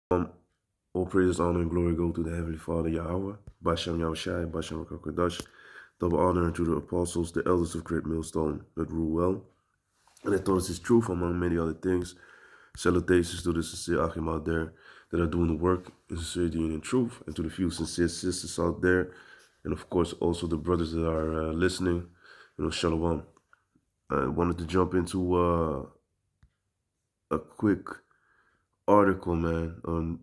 Um, all praise, honor, and glory go to the Heavenly Father, Yahweh, Bashem Yahushai, Bashem Rakakwadash. Double honor to the apostles, the elders of Great Millstone that rule well, and that taught us His truth among many other things. Salutations to the sincere Achim out there that are doing the work in sincerity and in truth, and to the few sincere sisters out there, and of course also the brothers that are listening. Shalom. I wanted to jump into a quick article, man, on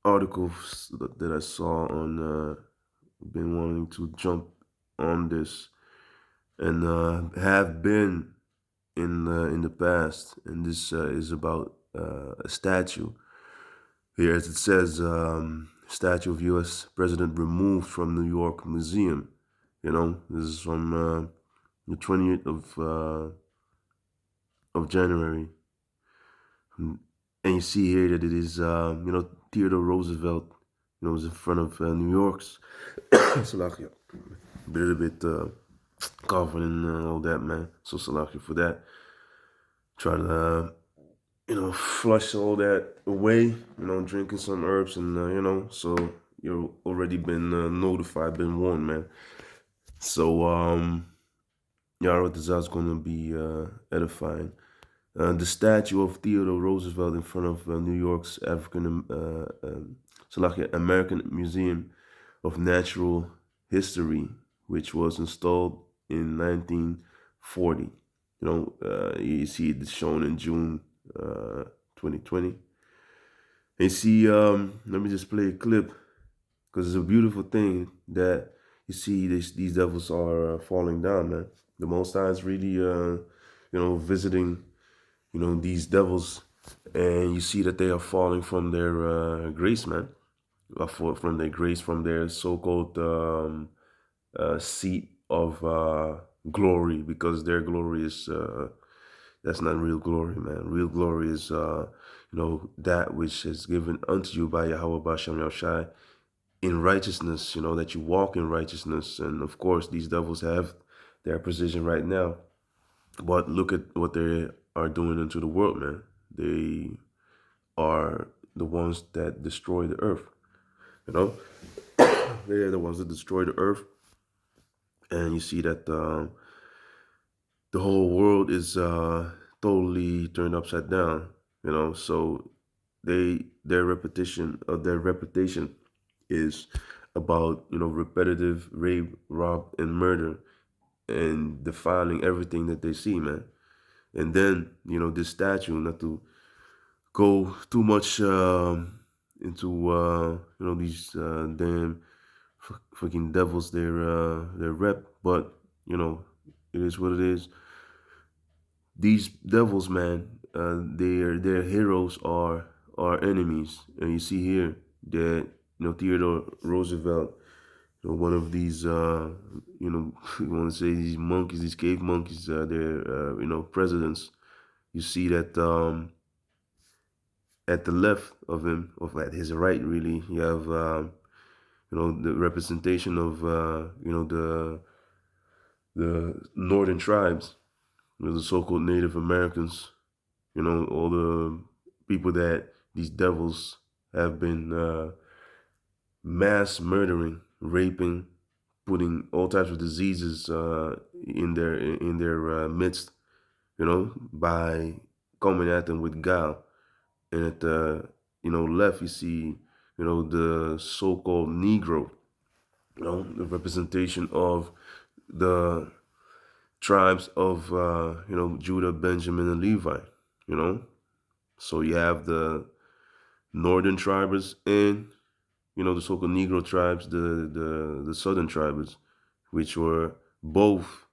articles that I saw on been wanting to jump on this and have been in the past, and this is about a statue here, as it says, statue of U.S. President removed from New York Museum. This is from the 20th of January, and you see here that it is Theodore Roosevelt, was in front of New York's. Salakia. A little bit coughing and all that, man. So Salakia for that. Try to, flush all that away, drinking some herbs and, so you've already been notified, been warned, man. So, yeah, what this is going to be edifying. The statue of Theodore Roosevelt in front of New York's American Museum of Natural History, which was installed in 1940. You see it shown in June 2020. And you see, let me just play a clip because it's a beautiful thing that you see these devils are falling down, man. The Most High is really, visiting, these devils, and you see that they are falling from their grace, man. From their grace, from their so-called seat of glory, because their glory is that's not real glory, man. Real glory is that which is given unto you by Yahweh Bashem Yahushai in righteousness, that you walk in righteousness. And of course these devils have their position right now, but look at what they are doing into the world, man. They are the ones that destroy the earth. They are the ones that destroy the earth, and you see that the whole world is totally turned upside down. So their reputation is about repetitive rape, rob, and murder, and defiling everything that they see, man. And then this statue, not to go too much into these damn freaking devils, their rep, but it is what it is. These devils, man, their heroes are our enemies, and you see here that Theodore Roosevelt, one of these you want to say these monkeys, these cave monkeys, they're presidents. You see that at the left of him, or at his right, really, you have the representation of the northern tribes, the so-called Native Americans, all the people that these devils have been mass murdering, putting all types of diseases in their midst, by coming at them with guile. And at the left, you see the so-called Negro, the representation of the tribes of Judah, Benjamin, and Levi. So you have the northern tribes and the so-called Negro tribes, the southern tribes, which were both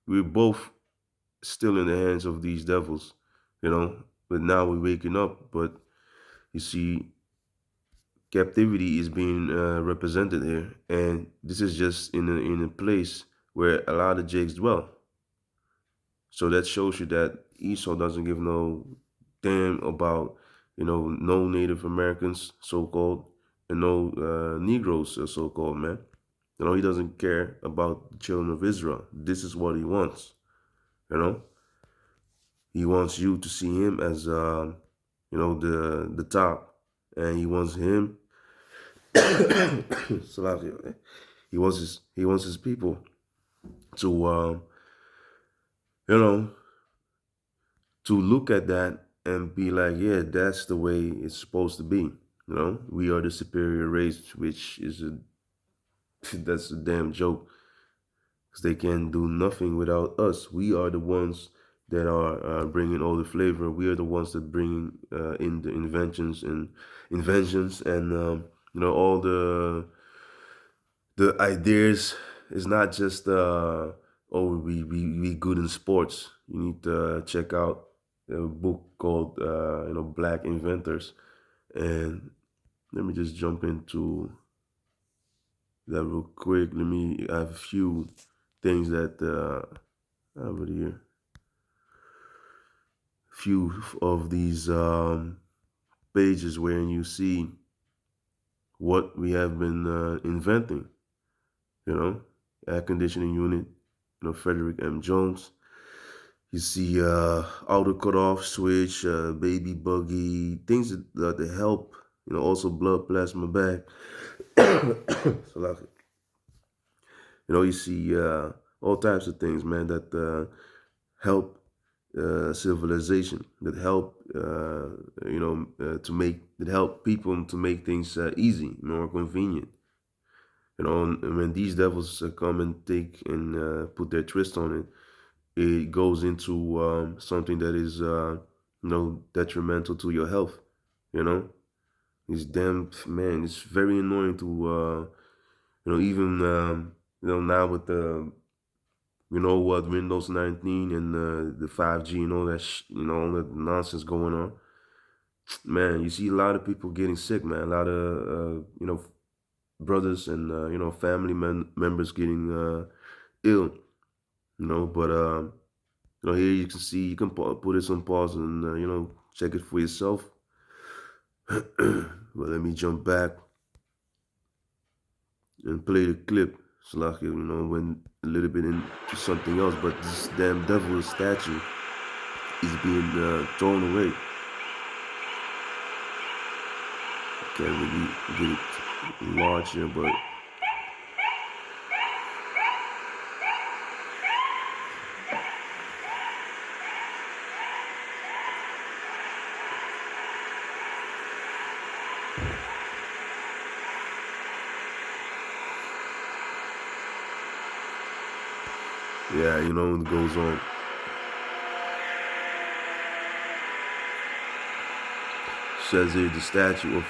we were both still in the hands of these devils, but now we're waking up. But you see, captivity is being represented here, and this is just in a place where a lot of Jakes dwell. So that shows you that Esau doesn't give no damn about no Native Americans, so called, and no Negroes, so called, man. He doesn't care about the children of Israel. This is what he wants. He wants you to see him as the top, and he wants him. Salakia, he wants his people to you know to look at that and be like, yeah, that's the way it's supposed to be. We are the superior race, which is a that's a damn joke because they can do nothing without us. We are the ones that are bringing all the flavor. We are the ones that bring in the inventions and all the ideas. Is not just oh we good in sports. You need to check out a book called Black Inventors, and let me just jump into that real quick. Let me I have a few things that over here. Few of these pages where you see what we have been inventing. You know, air conditioning unit. Frederick M. Jones. You see auto cutoff switch, baby buggy, things that help. Also blood plasma bag. So like, you see all types of things, man, that help civilization, that help to make that help people to make things easy, more convenient. And when these devils come and take and put their twist on it, it goes into something that is detrimental to your health. You know, it's damn man. It's very annoying to even now with the Windows 19 and the 5G and all that all that nonsense going on. Man, you see a lot of people getting sick, man. A lot of brothers and family members getting ill. But here you can see you can put it on pause and check it for yourself. But let me jump back and play the clip. So like went a little bit into something else, but this damn devil statue is being thrown away. Can't really get it large here, but yeah, it goes on. Says here the statue of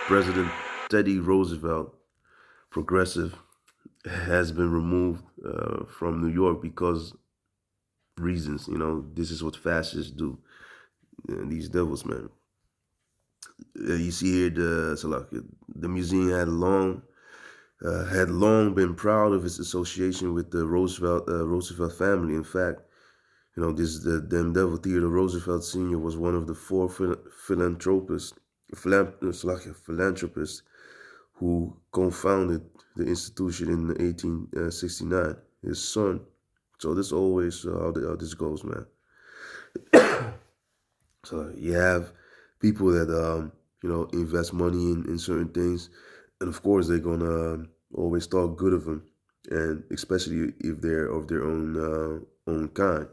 President Teddy Roosevelt, progressive, has been removed from New York because reasons. This is what fascists do. These devils, man. You see here the museum had long been proud of its association with the Roosevelt family. In fact, this the damn devil Theodore Roosevelt Sr. was one of the four philanthropists who co-founded the institution in 1869. His son. So this always how this goes, man. So you have people that invest money in certain things, and of course they're gonna always talk good of them, and especially if they're of their own kind.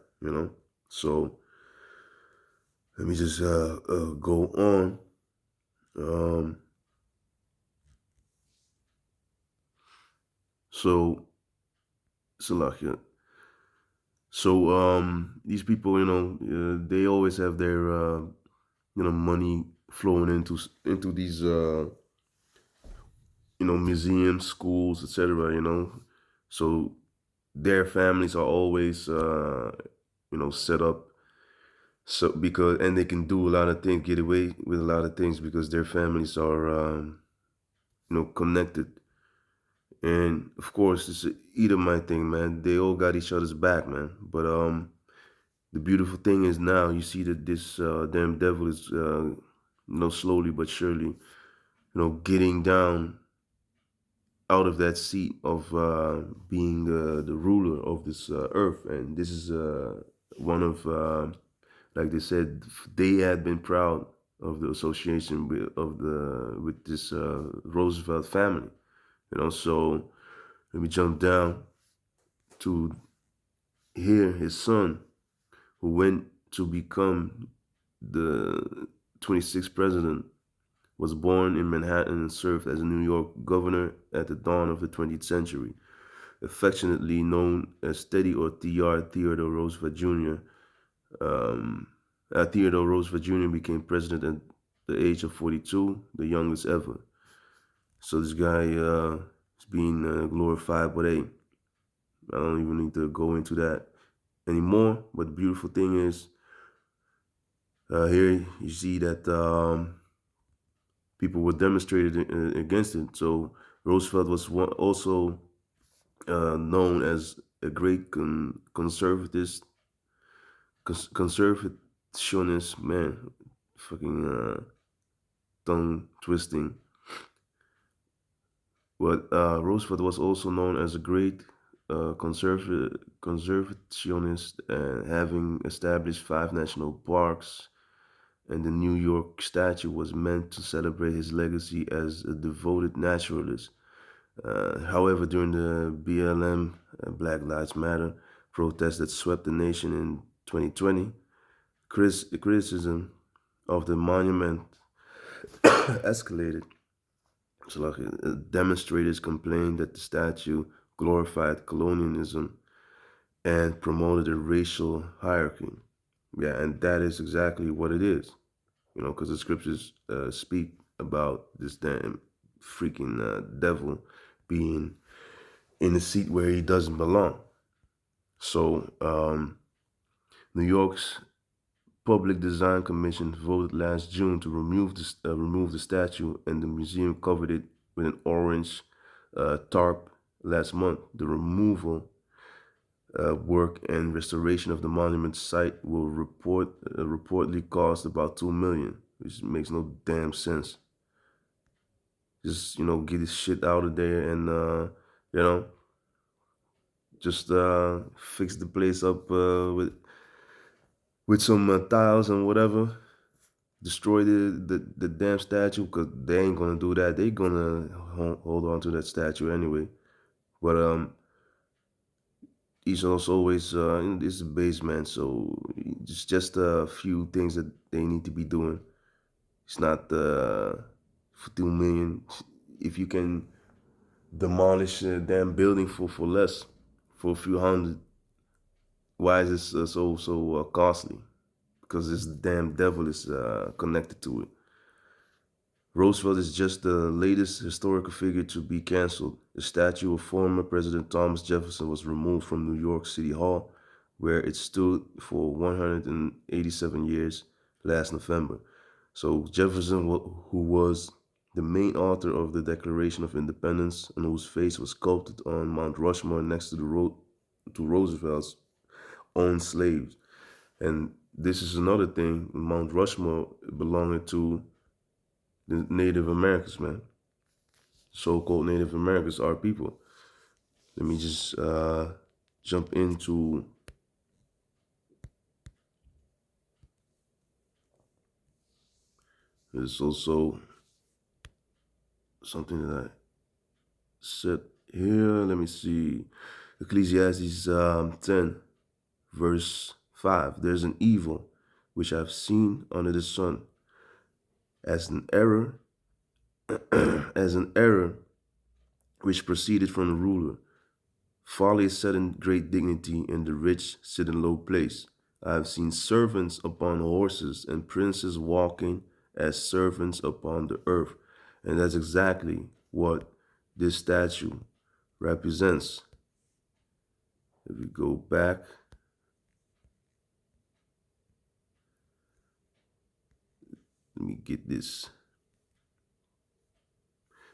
So let me just go on. Um, so Salakia. So these people, they always have their money flowing into these museums, schools, etc. So their families are always set up so because and they can do a lot of things, get away with a lot of things because their families are connected. And of course, it's a Edomite thing, man. They all got each other's back, man. But the beautiful thing is now you see that this damn devil is slowly but surely getting down out of that seat of being the ruler of this earth. And this is one of like they said, they had been proud of the association with this Roosevelt family. So let me jump down to here. His son, who went to become the 26th president, was born in Manhattan and served as a New York governor at the dawn of the 20th century. Affectionately known as Teddy or TR, Theodore Roosevelt Jr., um, Theodore Roosevelt Jr. became president at the age of 42, the youngest ever. So this guy is being glorified, but hey, I don't even need to go into that anymore. But the beautiful thing is, here you see that people were demonstrated against it. So Roosevelt was also known as a great conservationist man, fucking tongue twisting. But Roosevelt was also known as a great conservationist, having established 5 national parks, and the New York statue was meant to celebrate his legacy as a devoted naturalist. However, during the BLM, Black Lives Matter protests that swept the nation in 2020, criticism of the monument escalated. So, like, demonstrators complained that the statue glorified colonialism and promoted a racial hierarchy. Yeah, and that is exactly what it is, because the scriptures speak about this damn freaking devil being in a seat where he doesn't belong. So, New York's Public Design Commission voted last June to remove the statue, and the museum covered it with an orange tarp last month. The removal work and restoration of the monument site will reportedly cost about 2 million, which makes no damn sense. Just get this shit out of there and you know just fix the place up with some tiles and whatever. Destroy the damn statue, because they ain't gonna do that. They gonna hold on to that statue anyway. But he's also always this is a base man, so it's just a few things that they need to be doing. It's not for 2 million. If you can demolish a damn building for less, for a few hundred, why is this so costly? Because this damn devil is connected to it. Roosevelt is just the latest historical figure to be canceled. The statue of former President Thomas Jefferson was removed from New York City Hall, where it stood for 187 years last November. So Jefferson, who was the main author of the Declaration of Independence and whose face was sculpted on Mount Rushmore next to to Roosevelt's own slaves. And this is another thing: Mount Rushmore belonging to the Native Americans, man. So-called Native Americans are people. Let me just jump into this. Also something that I said here. Let me see. Ecclesiastes 10, verse 5. There's an evil which I've seen under the sun, as an error, as an error which proceeded from the ruler. Folly is set in great dignity, and the rich sit in low place. I have seen servants upon horses and princes walking as servants upon the earth. And that's exactly what this statue represents. If we go back, let me get this.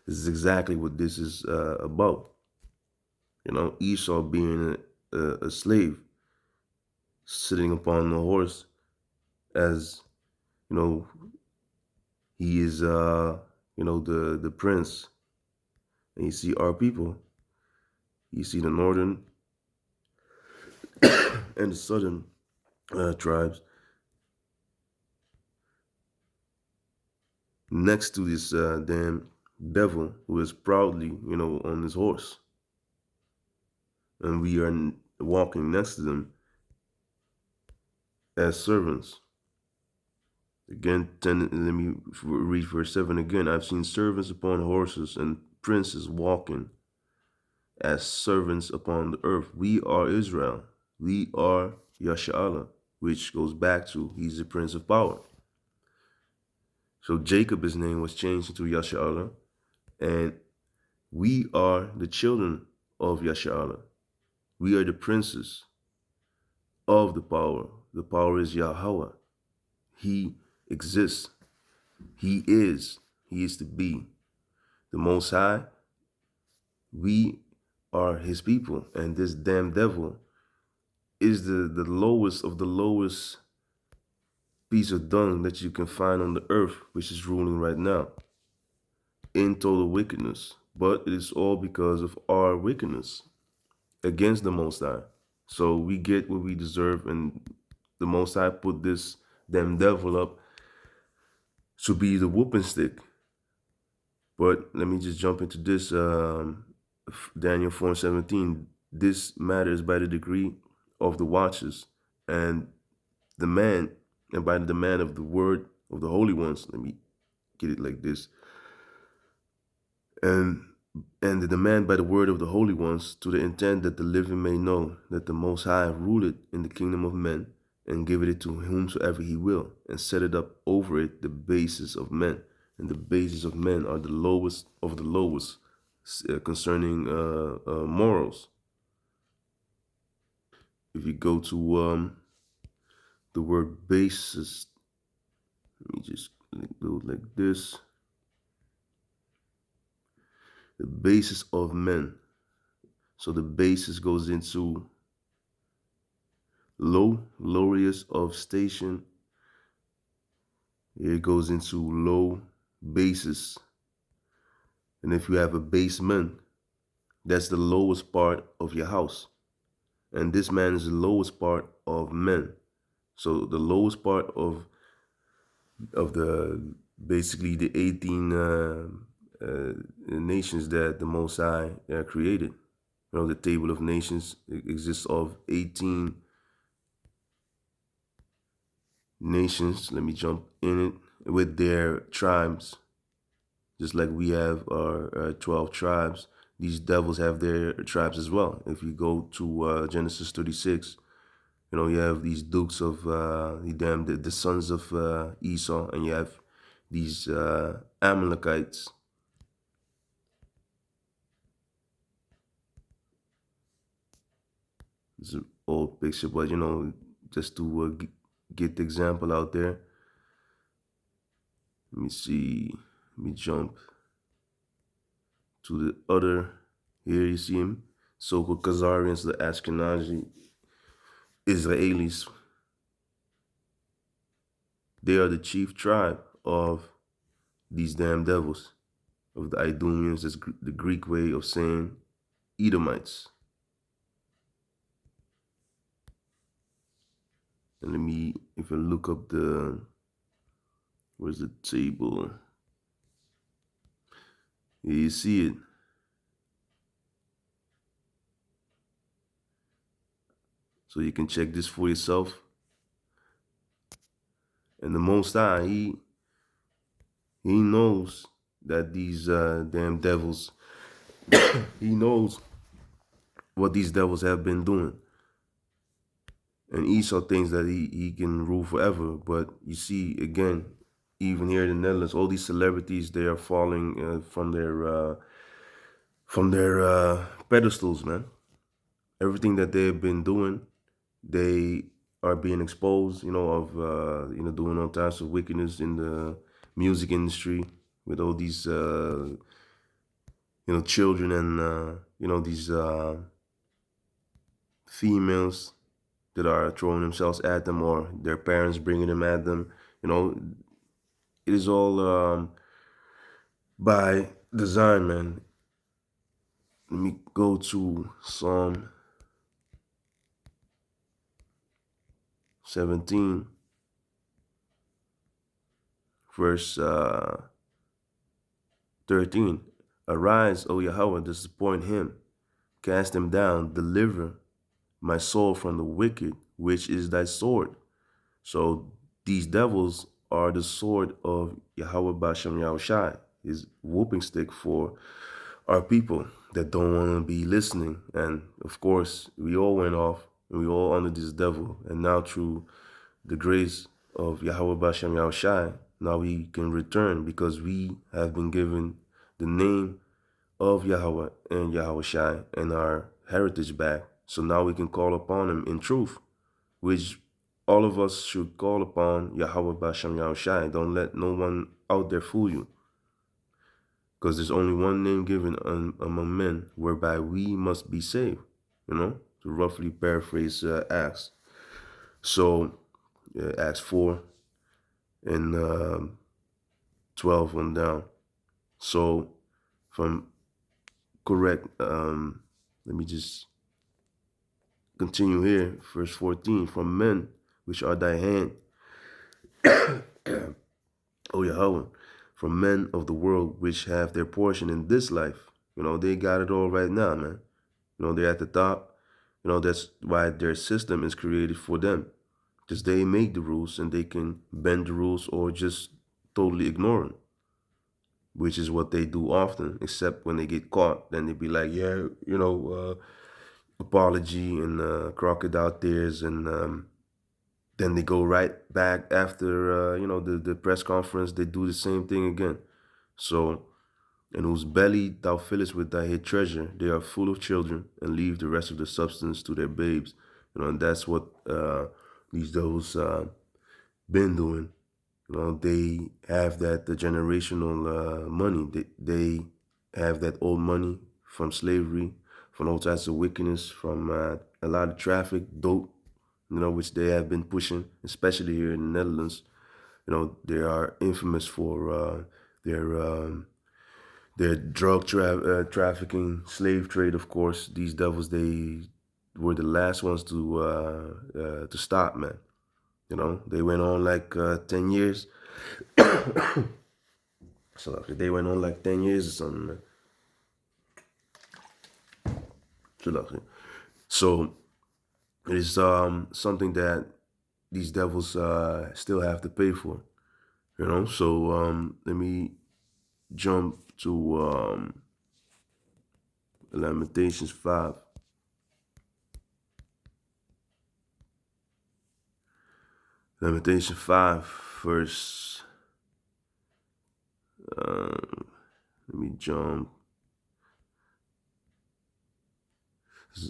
This is exactly what this is about. Esau being a slave, sitting upon the horse, as you know, he is the prince. And you see our people, you see the northern and the southern tribes, next to this damn devil who is proudly, on his horse, and we are walking next to them as servants. Again, let me read verse 7 again. I've seen servants upon horses and princes walking as servants upon the earth. We are Israel. We are Yasha'Allah, which goes back to he's the Prince of Power. So Jacob, his name was changed into Yasha'Allah, and we are the children of Yasha'Allah. We are the princes of the power. The power is Yahweh. He exists. He is. He is to be. The Most High, we are his people. And this damn devil is the lowest of the lowest piece of dung that you can find on the earth, which is ruling right now in total wickedness. But it is all because of our wickedness against the Most High. So we get what we deserve, and the Most High put this damn devil up to be the whooping stick. But let me just jump into this. Daniel 4:17. This matters by the degree of the watchers and the man, and by the demand of the word of the holy ones. Let me get it like this. And and the demand by the word of the holy ones, to the intent that the living may know that the Most High ruleth in the kingdom of men, and giveth it to whomsoever he will, and set it up over it the basis of men. And the basis of men are the lowest of the lowest concerning morals. If you go to the word basis, let me just do it like this. The basis of men. So the basis goes into low, lowliest of station. It goes into low basis. And if you have a basement, that's the lowest part of your house. And this man is the lowest part of men. So the lowest part of the basically the 18 nations that the Most High created. The table of nations exists of 18 nations. Let me jump in it with their tribes. Just like we have our 12 tribes, these devils have their tribes as well. If you go to Genesis 36, you have these dukes of the sons of Esau, and you have these Amalekites. It's an old picture, but just to get the example out there. Let me see. Let me jump to the other. Here you see him. So-called Khazarians, the Ashkenazi Israelis. They are the chief tribe of these damn devils, of the Idumeans. That's the Greek way of saying Edomites. And let me, if I look up where's the table? Here you see it. So you can check this for yourself. And the Most High, he knows that these damn devils, he knows what these devils have been doing. And Esau thinks that he can rule forever. But you see, again, even here in the Netherlands, all these celebrities, they are falling from their pedestals, man. Everything that they've been doing, they are being exposed, of doing all types of wickedness in the music industry with all these children and these females that are throwing themselves at them, or their parents bringing them at them. It is all by design, man. Let me go to Psalm 17, verse 13. Arise, O Yahweh, disappoint him, cast him down, deliver my soul from the wicked, which is thy sword. So these devils are the sword of Yahweh Bashem Yahushai, his whooping stick for our people that don't want to be listening. And of course, we all went off and we all under this devil. And now through the grace of Yahweh Bashem Yahushai, now we can return because we have been given the name of Yahweh and Yahushai and our heritage back. So now we can call upon him in truth, which all of us should call upon Yahweh Bashem Yahushai. Don't let no one out there fool you. Because there's only one name given among men whereby we must be saved, to roughly paraphrase Acts. So, Acts 4 and 12 on down. So, from correct, let me just continue here. Verse 14, from men which are thy hand, O Yahweh, from men of the world which have their portion in this life. They got it all right now, man. They're at the top. That's why their system is created for them. Because they make the rules and they can bend the rules or just totally ignore them, which is what they do often, except when they get caught. Then they be like, yeah, apology and crocodile tears. And then they go right back after, the press conference. They do the same thing again. So, and whose belly thou fillest with thy hid treasure, they are full of children, and leave the rest of the substance to their babes. And that's what these those been doing. They have that the generational money. They have that old money from slavery, from all types of wickedness, from a lot of traffic, dope, which they have been pushing, especially here in the Netherlands. They are infamous for their trafficking, slave trade. Of course, these devils, they were the last ones to stop, man. They went on like 10 years. So they went on like 10 years or something, man. So it is something that these devils still have to pay for. So let me jump to Lamentations 5. Lamentations 5, verse. Let me jump.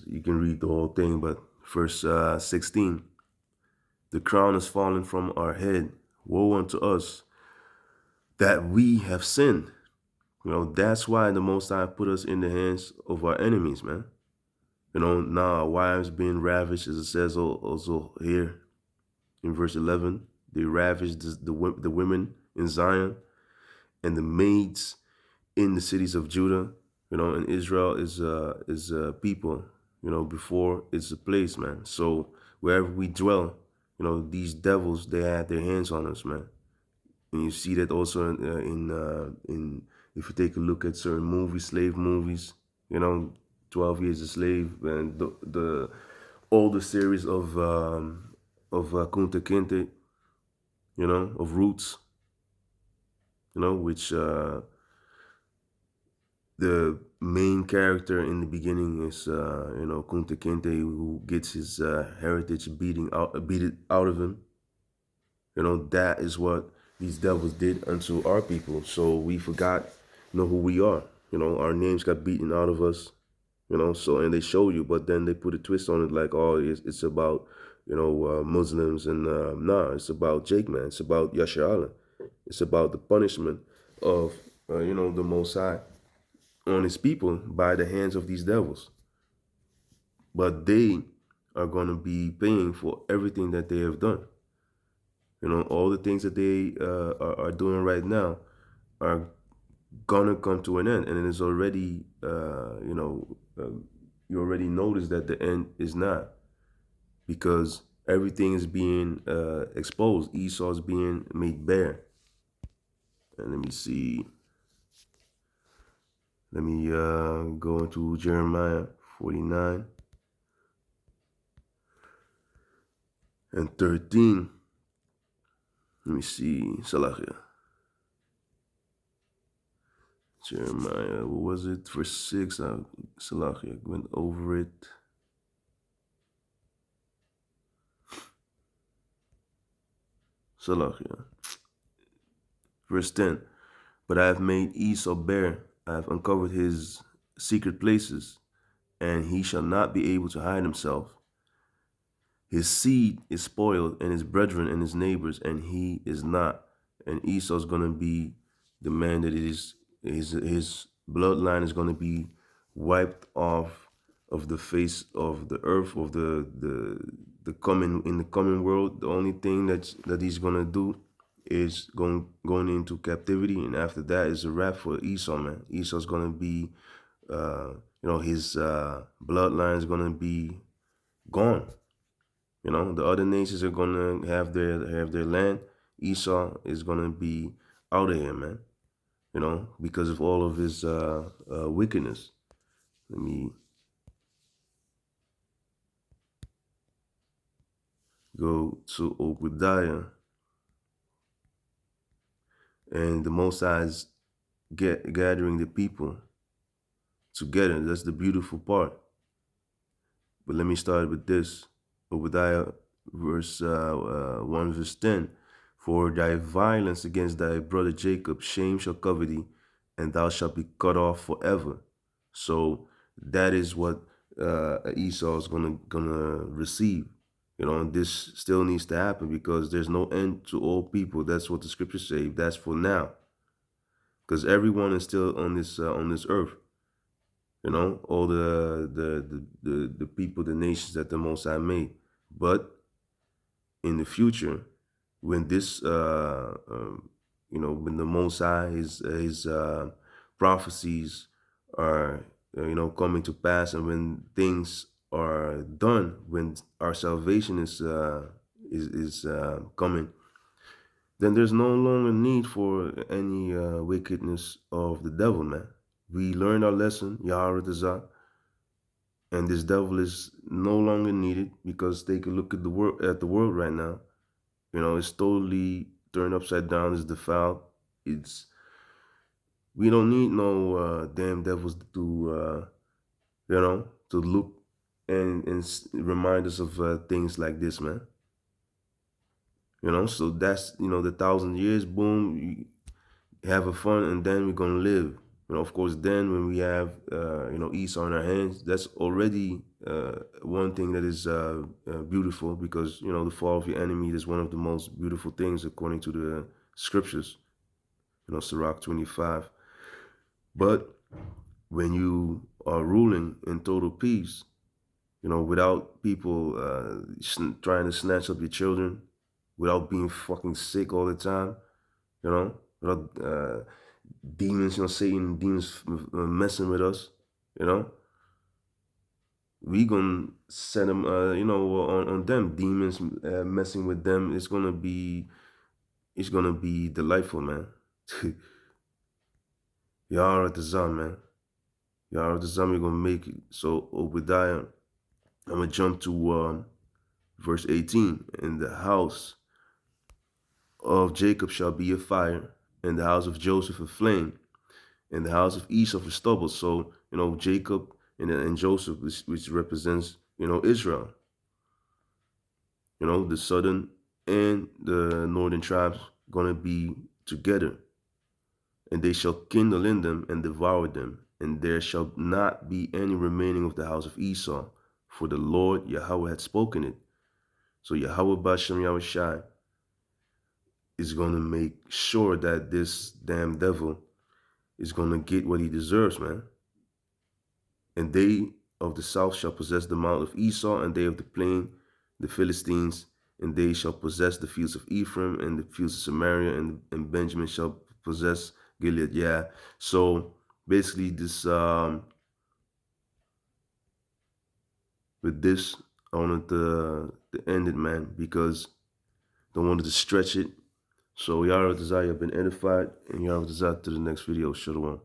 You can read the whole thing, but verse 16. The crown is fallen from our head. Woe unto us that we have sinned. That's why the Most High put us in the hands of our enemies, man. Now our wives being ravished, as it says also here in verse 11. They ravished the women in Zion and the maids in the cities of Judah. And Israel is a people. Before it's a place, man. So wherever we dwell, these devils, they had their hands on us, man. And you see that also in if you take a look at certain movies, slave movies, 12 Years a Slave, and the older series of Kunta Kinte, of Roots, which the main character in the beginning is Kunta Kinte, who gets his heritage beaten out of him. That is what these devils did unto our people. So we forgot, who we are. Our names got beaten out of us. So, and they show you, but then they put a twist on it, like, oh, it's about, Muslims, and nah, it's about Jake, man. It's about Yasha Allah. It's about the punishment of, the Most High on his people by the hands of these devils. But they are going to be paying for everything that they have done. All the things that they are doing right now are gonna come to an end, and it is already, you already notice that the end is not, because everything is being exposed. Esau is being made bare. And let me see. Let me go into Jeremiah 49 and 13. Let me see. Salahia. Jeremiah, what was it? Verse 6. Salahia went over it. Salahia. Verse 10. But I have made Esau bare. I have uncovered his secret places, and he shall not be able to hide himself. His seed is spoiled, and his brethren and his neighbors, and he is not. And Esau's gonna be the man that it is. His bloodline is gonna be wiped off of the face of the earth, of the coming in the coming world. The only thing that he's gonna do is going into captivity, and after that is a wrap for Esau, man. Esau's gonna be, his bloodline is gonna be gone. The other nations are gonna have their land. Esau is gonna be out of here, man. Because of all of his wickedness. Let me go to Obadiah, and the Most High is gathering the people together. That's the beautiful part. But let me start with this. Obadiah verse 1 verse 10. For thy violence against thy brother Jacob, shame shall cover thee, and thou shalt be cut off forever. So that is what Esau is gonna receive. And this still needs to happen because there's no end to all people. That's what the scriptures say. That's for now, because everyone is still on this earth. All the people, the nations that the Most High made. But in the future, when this, when the Most High, his prophecies are, coming to pass, and when things are done, when our salvation is coming, then there's no longer need for any wickedness of the devil, man. We learned our lesson, Yahweh Tazah, and this devil is no longer needed because take a look at the world right now. It's totally turned upside down. It's defiled. We don't need no damn devils to look and remind us of things like this, man. So that's the 1,000 years. Boom, have a fun, and then we're gonna live. Of course, then when we have Esau in our hands, that's already one thing that is beautiful, because the fall of your enemy is one of the most beautiful things according to the scriptures. Sirach 25. But when you are ruling in total peace, without people trying to snatch up your children, without being fucking sick all the time, without demons, Satan, demons messing with us, we gonna set them, on them, demons messing with them. It's gonna be delightful, man. Y'all at the Zam, man. Y'all at the Zam, you're gonna make it. So Obadiah, I'm gonna jump to verse 18. In the house of Jacob shall be a fire, and the house of Joseph a flame, and the house of Esau a stubble. So, Jacob and Joseph, which represents, Israel, the southern and the northern tribes gonna be together, and they shall kindle in them and devour them, and there shall not be any remaining of the house of Esau, for the Lord Yahweh had spoken it. So Yahweh Bashem Yahushai is going to make sure that this damn devil is going to get what he deserves, man. And they of the south shall possess the mount of Esau, and they of the plain, the Philistines, and they shall possess the fields of Ephraim and the fields of Samaria, and Benjamin shall possess Gilead. Yeah. So basically, this with this, I wanted to end it, man, because I wanted to stretch it. So Yahweh Desire have been edified, and Yahweh Desire to the next video. Shalom.